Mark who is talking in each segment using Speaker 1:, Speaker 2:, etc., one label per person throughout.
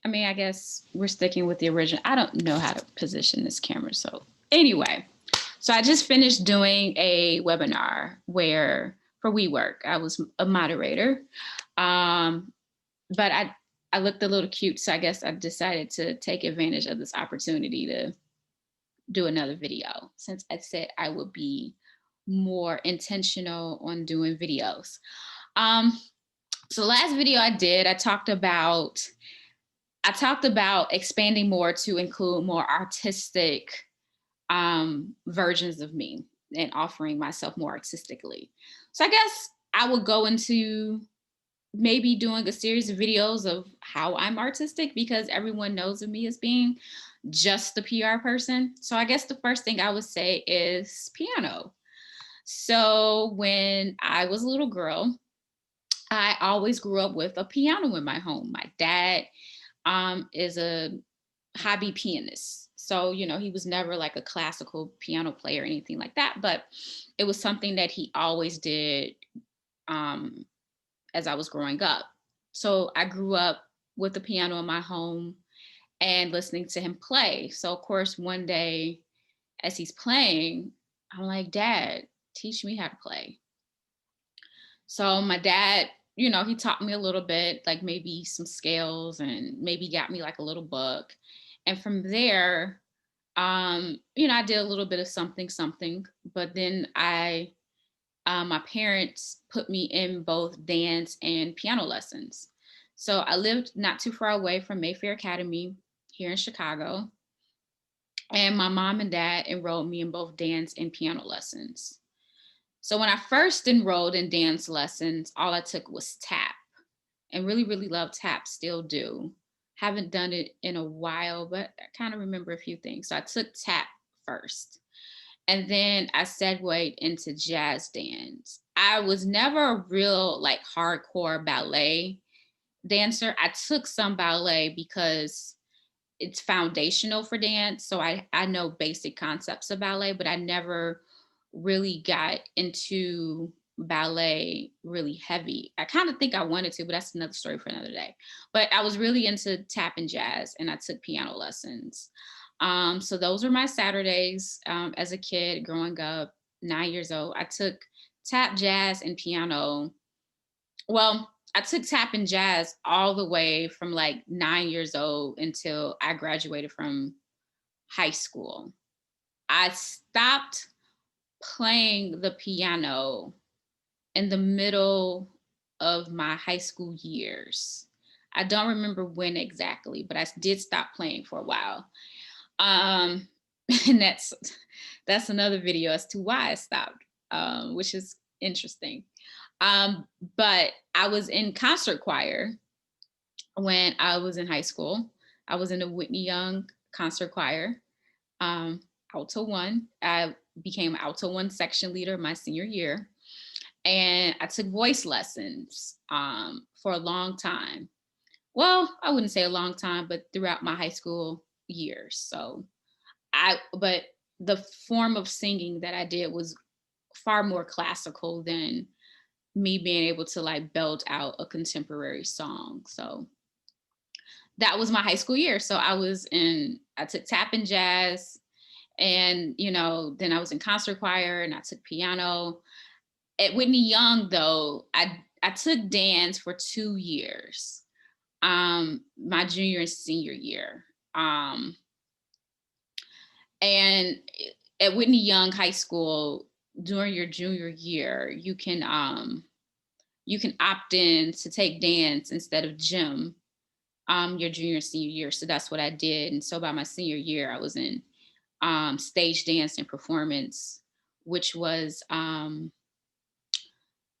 Speaker 1: I mean, I guess we're sticking with the original. I don't know how to position this camera. So anyway, so I just finished doing a webinar where for WeWork, I was a moderator. Um, but I looked a little cute. So I guess I decided to take advantage of this opportunity to do another video since I said I would be more intentional on doing videos. Um, so last video I did, I talked about expanding more to include more artistic versions of me and offering myself more artistically. So I guess I would go into maybe doing a series of videos of how I'm artistic because everyone knows of me as being just the PR person. So I guess the first thing I would say is piano. So when I was a little girl, I always grew up with a piano in my home. My dad is a hobby pianist. So, you know, he was never like a classical piano player or anything like that, but it was something that he always did um, as I was growing up. So I grew up with the piano in my home and listening to him play. So, of course, one day as he's playing, I'm like, Dad, teach me how to play. So my dad, you know, he taught me a little bit, like maybe some scales and maybe got me like a little book. And from there, you know, I did a little bit of something, but then my parents put me in both dance and piano lessons. So I lived not too far away from Mayfair Academy here in Chicago. And my mom and dad enrolled me in both dance and piano lessons. So when I first enrolled in dance lessons, all I took was tap and really, really love tap, still do. Haven't done it in a while, but I kind of remember a few things. So I took tap first. And then I segued into jazz dance. I was never a real like hardcore ballet dancer. I took some ballet because it's foundational for dance. So I know basic concepts of ballet, but I never really got into ballet really heavy. I kind of think I wanted to, but that's another story for another day. But I was really into tap and jazz and I took piano lessons. So those were my Saturdays as a kid growing up, 9 years old. I took tap, jazz, and piano. Well, I took tap and jazz all the way from like 9 years old until I graduated from high school. I stopped playing the piano in the middle of my high school years. I don't remember when exactly, but I did stop playing for a while. Um, and that's another video as to why I stopped, which is interesting. But I was in concert choir when I was in high school. I was in the Whitney Young concert choir, Alto One. I became Alto One section leader my senior year, and I took voice lessons for a long time. Well, I wouldn't say a long time, but throughout my high school years. But the form of singing that I did was far more classical than me being able to like belt out a contemporary song. So that was my high school year. So I took tap and jazz, and you know, then I was in concert choir and I took piano. At Whitney Young though, I took dance for 2 years, my junior and senior year. And at Whitney Young High School, during your junior year, you can opt in to take dance instead of gym your junior and senior year. So that's what I did. And so by my senior year, I was in stage dance and performance, which was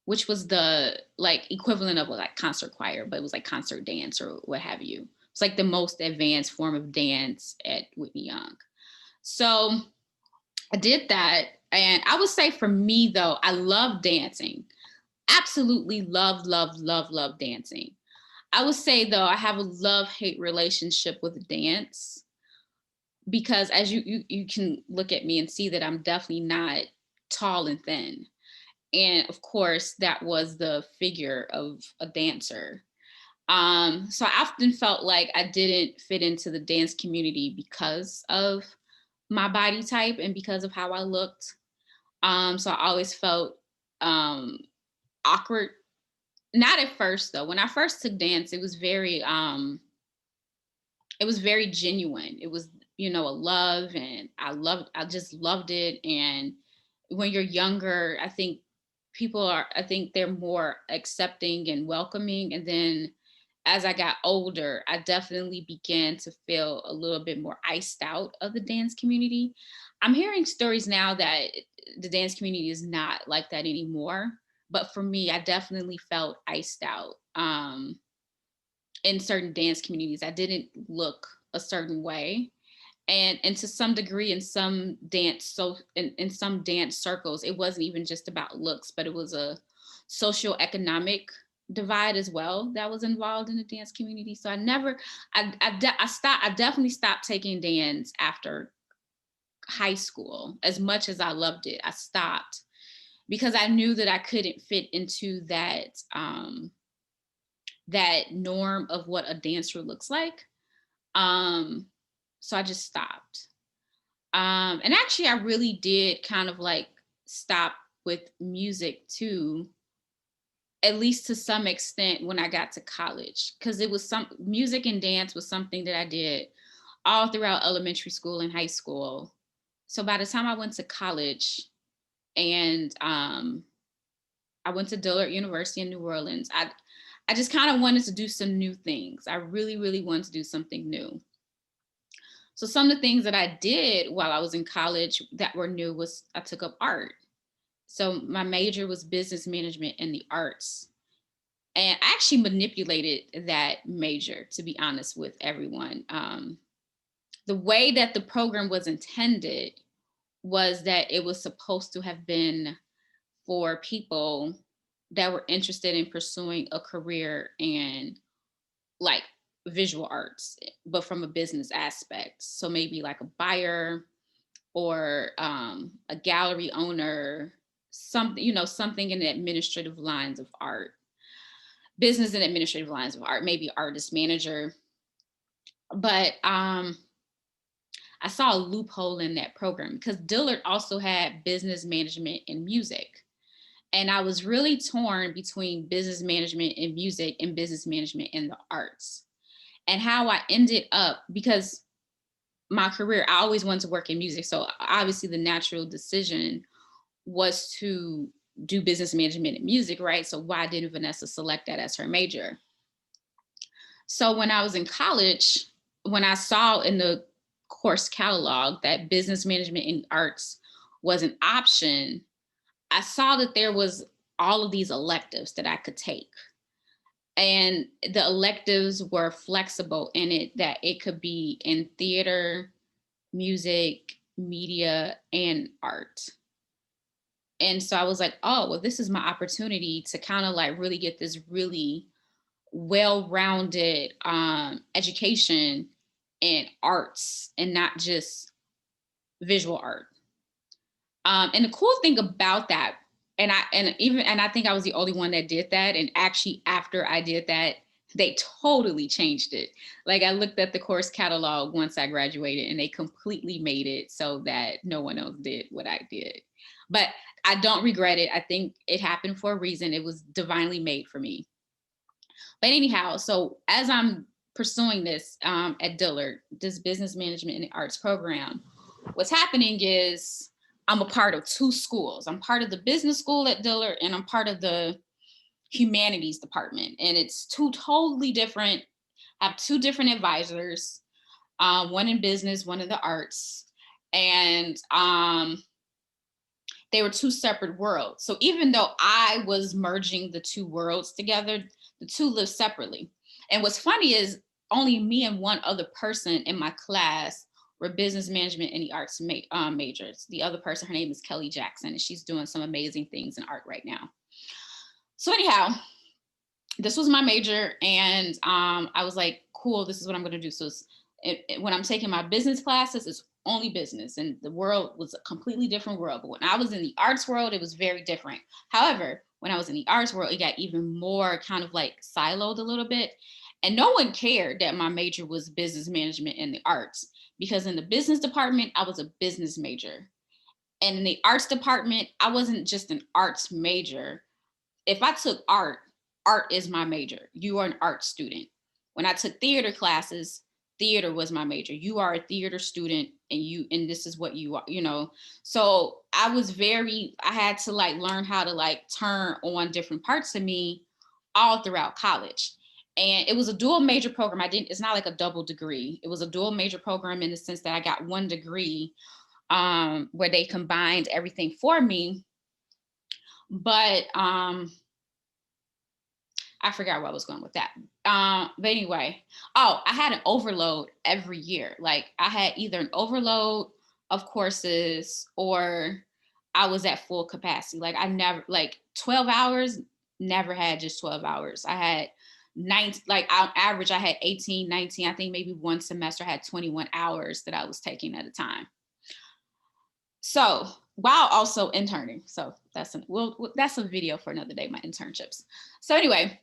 Speaker 1: the like equivalent of like concert choir, but it was like concert dance or what have you. It's like the most advanced form of dance at Whitney Young. So I did that. And I would say for me though, I love dancing. Absolutely love, love, love, love dancing. I would say though, I have a love-hate relationship with dance because as you can look at me and see that I'm definitely not tall and thin. And of course, that was the figure of a dancer. So I often felt like I didn't fit into the dance community because of my body type and because of how I looked. So I always felt um, awkward. Not at first though. When I first took dance, it was very genuine. It was, a love, and I just loved it. And when you're younger, I think they're more accepting and welcoming. And then as I got older, I definitely began to feel a little bit more iced out of the dance community. I'm hearing stories now that the dance community is not like that anymore. But for me, I definitely felt iced out. In certain dance communities, I didn't look a certain way. And to some degree, in some dance circles, it wasn't even just about looks, but it was a socioeconomic divide as well that was involved in the dance community. So I definitely stopped taking dance after high school. As much as I loved it, I stopped because I knew that I couldn't fit into that norm of what a dancer looks like. Um, so I just stopped. And actually, I really did kind of like stop with music too, at least to some extent when I got to college, because it was some music and dance was something that I did all throughout elementary school and high school. So by the time I went to college and I went to Dillard University in New Orleans, I just kind of wanted to do some new things. I really, really wanted to do something new. So some of the things that I did while I was in college that were new was I took up art. So my major was business management in the arts. And I actually manipulated that major, to be honest with everyone. The way that the program was intended was that it was supposed to have been for people that were interested in pursuing a career in like visual arts, but from a business aspect. So maybe like a buyer or a gallery owner, something, something in the administrative lines of art, business and administrative lines of art, maybe artist manager. But I saw a loophole in that program because Dillard also had business management and music. And I was really torn between business management and music and business management in the arts. And how I ended up, because my career, I always wanted to work in music. So obviously the natural decision was to do business management and music, right? So why didn't Vanessa select that as her major? So when I was in college, when I saw in the course catalog that business management and arts was an option, I saw that there was all of these electives that I could take. And the electives were flexible in it, that it could be in theater, music, media, and art. And so I was like, oh, well, this is my opportunity to kind of like really get this really well-rounded education in arts and not just visual art. And the cool thing about that, and I think I was the only one that did that. And actually, after I did that, they totally changed it. Like I looked at the course catalog once I graduated, and they completely made it so that no one else did what I did. But I don't regret it. I think it happened for a reason. It was divinely made for me. But anyhow, so as I'm pursuing this at Dillard, this business management and the arts program, what's happening is I'm a part of two schools. I'm part of the business school at Dillard, and I'm part of the humanities department. And it's two totally different, I have two different advisors, one in business, one in the arts. And they were two separate worlds. So even though I was merging the two worlds together, the two lived separately. And what's funny is only me and one other person in my class were business management and the arts majors. The other person, her name is Kelly Jackson, and she's doing some amazing things in art right now. So anyhow, this was my major, and I was like, cool, this is what I'm going to do. So when I'm taking my business classes, it's only business, and the world was a completely different world. But when I was in the arts world, it was very different. However, when I was in the arts world, it got even more kind of like siloed a little bit. And no one cared that my major was business management in the arts, because in the business department, I was a business major. And in the arts department, I wasn't just an arts major. If I took art, art is my major. You are an art student. When I took theater classes, theater was my major. You are a theater student, and this is what you are, you know. So I had to like learn how to like turn on different parts of me all throughout college. And it was a dual major program. It's not like a double degree. It was a dual major program in the sense that I got one degree where they combined everything for me. But I forgot where I was going with that. But anyway, I had an overload every year. Like I had either an overload of courses or I was at full capacity. Like I never, like 12 hours, never had just 12 hours. I had 19, like on average, I had 18, 19. I think maybe one semester I had 21 hours that I was taking at a time. So while also interning. So that's a video for another day, my internships. So anyway,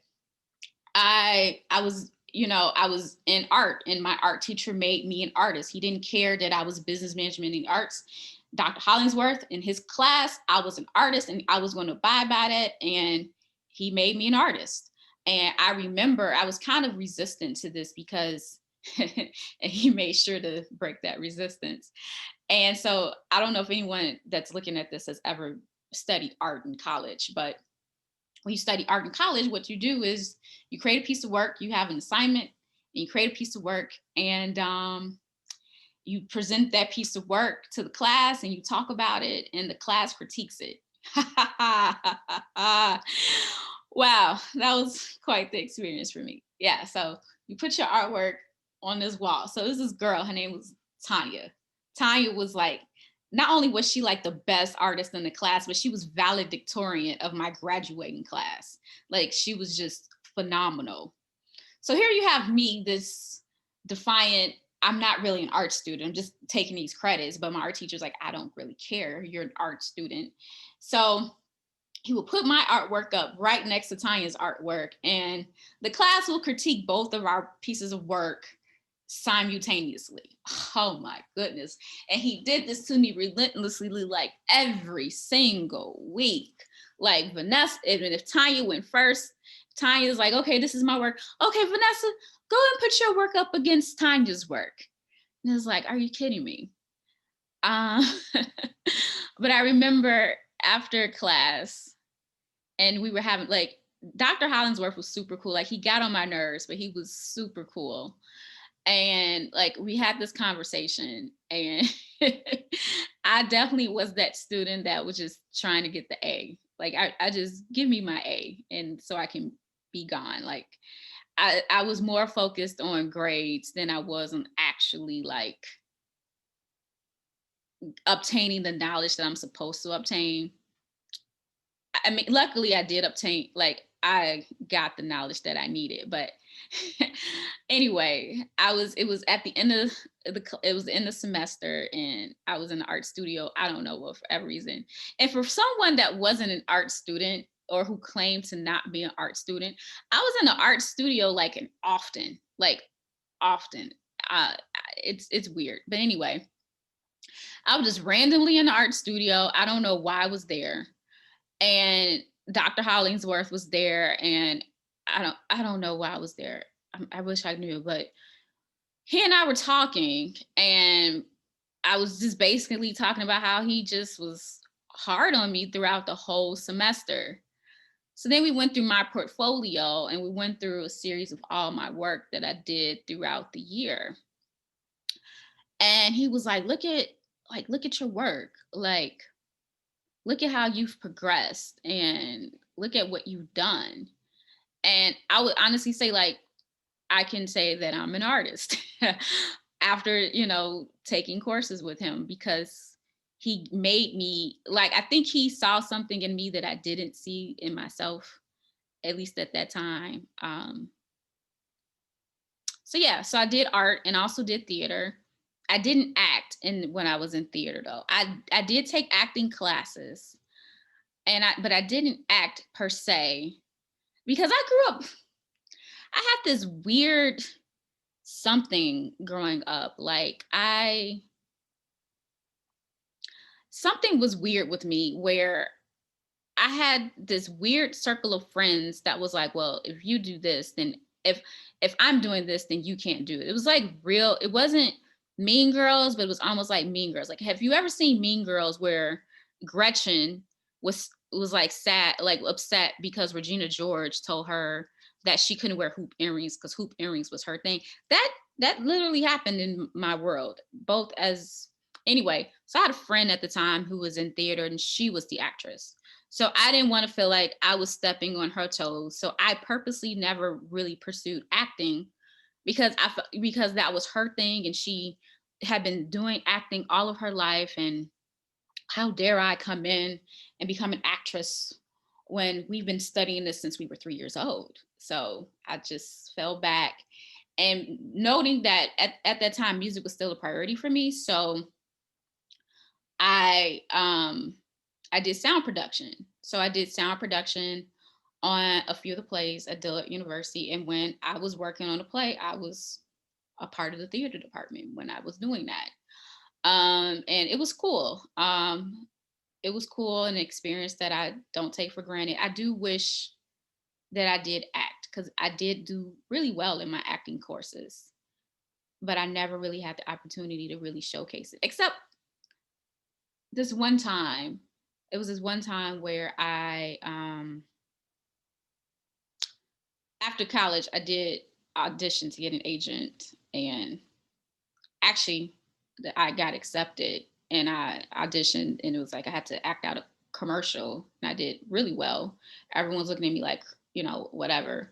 Speaker 1: I was, I was in art, and my art teacher made me an artist. He didn't care that I was business management in the arts. Dr. Hollingsworth, in his class, I was an artist and I was going to abide by that. And he made me an artist. And I remember I was kind of resistant to this because and he made sure to break that resistance. And so I don't know if anyone that's looking at this has ever studied art in college, but when you study art in college, what you do is you create a piece of work, you have an assignment, and you create a piece of work, and you present that piece of work to the class and you talk about it, and the class critiques it. Wow, that was quite the experience for me. Yeah, so you put your artwork on this wall. So this girl, her name was Tanya. Tanya was like, not only was she like the best artist in the class, but she was valedictorian of my graduating class. Like she was just phenomenal. So here you have me, this defiant, I'm not really an art student, I'm just taking these credits, but my art teacher's like, I don't really care, you're an art student. So he will put my artwork up right next to Tanya's artwork, and the class will critique both of our pieces of work simultaneously. Oh my goodness. And he did this to me relentlessly, like every single week. Like Vanessa, even if Tanya went first, Tanya's like, okay, this is my work. Okay, Vanessa, go and put your work up against Tanya's work. And it's like, are you kidding me? But I remember after class, and we were having like, Dr. Hollingsworth was super cool. Like he got on my nerves, but he was super cool. And like we had this conversation, and I definitely was that student that was just trying to get the A. Like I just give me my A, and so I can be gone. Like I was more focused on grades than I was on actually like obtaining the knowledge that I'm supposed to obtain. I mean, luckily I did obtain, like I got the knowledge that I needed, but anyway, it was at the end of it was the end of the semester, and I was in the art studio. I don't know what, for every reason. And for someone that wasn't an art student or who claimed to not be an art student, I was in the art studio like often. Uh, it's weird, but anyway, I was just randomly in the art studio. I don't know why I was there, and Dr. Hollingsworth was there, and I don't know why I was there. I wish I knew, but he and I were talking, and I was just basically talking about how he just was hard on me throughout the whole semester. So then we went through my portfolio, and we went through a series of all my work that I did throughout the year. And he was like, look at your work. Like, look at how you've progressed and look at what you've done. And I would honestly say, like, I can say that I'm an artist after, taking courses with him, because he made me, like, I think he saw something in me that I didn't see in myself, at least at that time. So yeah, so I did art and also did theater. I didn't act when I was in theater though. I did take acting classes. but I didn't act per se because I grew up, I had this weird something growing up. Like something was weird with me where I had this weird circle of friends that was like, well, if you do this, then if if I'm doing this, then you can't do it. It was like real, it wasn't Mean Girls, but it was almost like Mean Girls. Like, have you ever seen Mean Girls where Gretchen was like sad, like upset because Regina George told her that she couldn't wear hoop earrings because hoop earrings was her thing. That literally happened in my world, both as anyway. So I had a friend at the time who was in theater and she was the actress. So I didn't want to feel like I was stepping on her toes. So I purposely never really pursued acting because because that was her thing and she had been doing acting all of her life, and how dare I come in and become an actress when we've been studying this since we were 3 years old. So I just fell back, and noting that at that time music was still a priority for me. So I I did sound production. So I did sound production on a few of the plays at Dillard University. And when I was working on a play, I was a part of the theater department when I was doing that. And it was cool. It was cool, an experience that I don't take for granted. I do wish that I did act because I did do really well in my acting courses, but I never really had the opportunity to really showcase it, except this one time. It was this one time where I after college I did audition to get an agent, and actually I got accepted, and I auditioned, and it was like I had to act out a commercial, and I did really well. Everyone's looking at me like, whatever.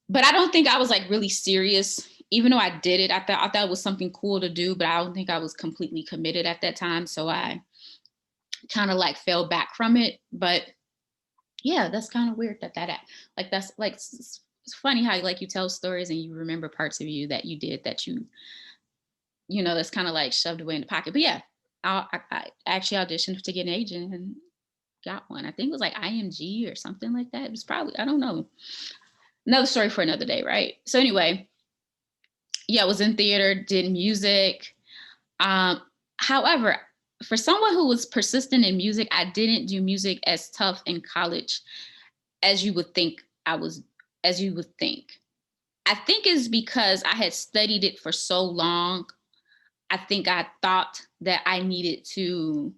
Speaker 1: But I don't think I was like really serious. Even though I did it, I thought it was something cool to do, but I don't think I was completely committed at that time. So I kind of like fell back from it. But yeah, that's kind of weird like that's like it's funny how like you tell stories and you remember parts of you that you did that that's kind of like shoved away in the pocket. But yeah, I actually auditioned to get an agent and got one. I think it was like IMG or something like that. It was probably, I don't know. Another story for another day, right? So anyway, yeah, I was in theater, did music. Um, However, for someone who was persistent in music, I didn't do music as tough in college as you would think as you would think. I think it's because I had studied it for so long. I think I thought that I needed to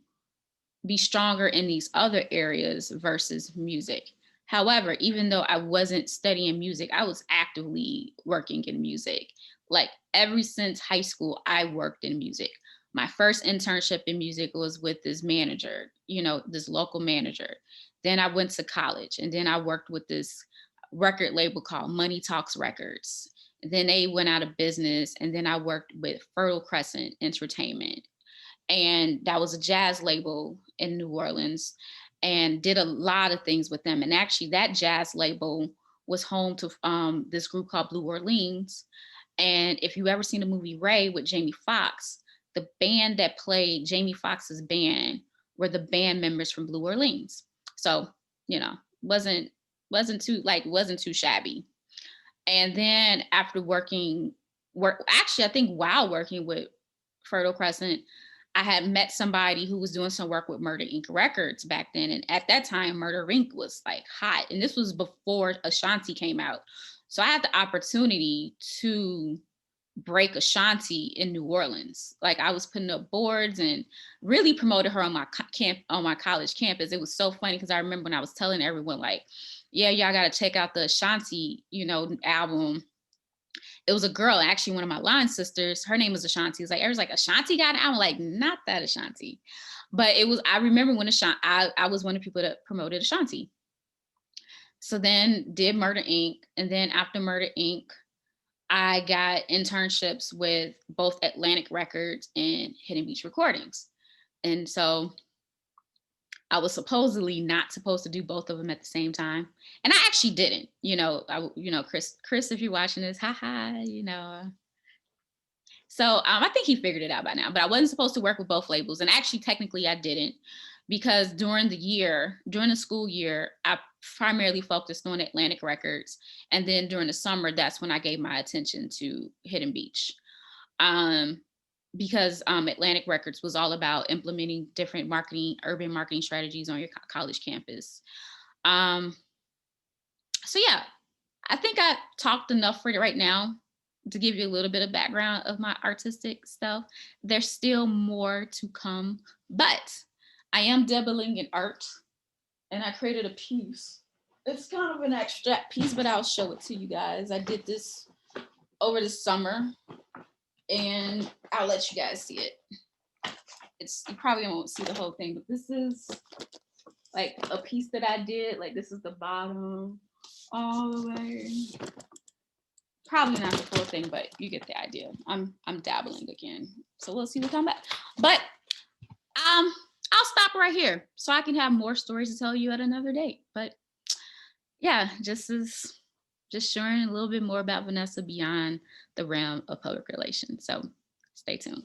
Speaker 1: be stronger in these other areas versus music. However, even though I wasn't studying music, I was actively working in music. Like ever since high school, I worked in music. My first internship in music was with this manager, this local manager. Then I went to college, and then I worked with this record label called Money Talks Records. And then they went out of business, and then I worked with Fertile Crescent Entertainment, and that was a jazz label in New Orleans, and did a lot of things with them. And actually, that jazz label was home to this group called Blue Orleans. And if you ever seen the movie Ray with Jamie Foxx, the band that played Jamie Foxx's band were the band members from Blue Orleans. So, wasn't wasn't too shabby. And then after actually, I think while working with Fertile Crescent, I had met somebody who was doing some work with Murder Inc. Records back then. And at that time, Murder Inc. was like hot. And this was before Ashanti came out. So I had the opportunity to break Ashanti in New Orleans. Like I was putting up boards and really promoted her on my college campus. It was so funny because I remember when I was telling everyone like, yeah, y'all got to check out the Ashanti, album. It was a girl, actually one of my line sisters. Her name was Ashanti. It's like everyone's like, Ashanti got it. I'm like, not that Ashanti. But it was, I remember when I was one of the people that promoted Ashanti. So then did Murder Inc. And then after Murder Inc., I got internships with both Atlantic Records and Hidden Beach Recordings. And so I was supposedly not supposed to do both of them at the same time. And I actually didn't, Chris, if you're watching this, haha, So I think he figured it out by now, but I wasn't supposed to work with both labels. And actually, technically I didn't. because during the school year, I primarily focused on Atlantic Records. And then during the summer, that's when I gave my attention to Hidden Beach. Um, because Atlantic Records was all about implementing different urban marketing strategies on your college campus. Um, so yeah, I think I talked enough for right now to give you a little bit of background of my artistic stuff. There's still more to come, but I am dabbling in art, and I created a piece. It's kind of an abstract piece, but I'll show it to you guys. I did this over the summer, and I'll let you guys see it. You probably won't see the whole thing, but this is like a piece that I did. Like this is the bottom all the way. Probably not the full thing, but you get the idea. I'm dabbling again, so we'll see what comes back. But I'll stop right here so I can have more stories to tell you at another date. But yeah, just sharing a little bit more about Vanessa beyond the realm of public relations. So stay tuned.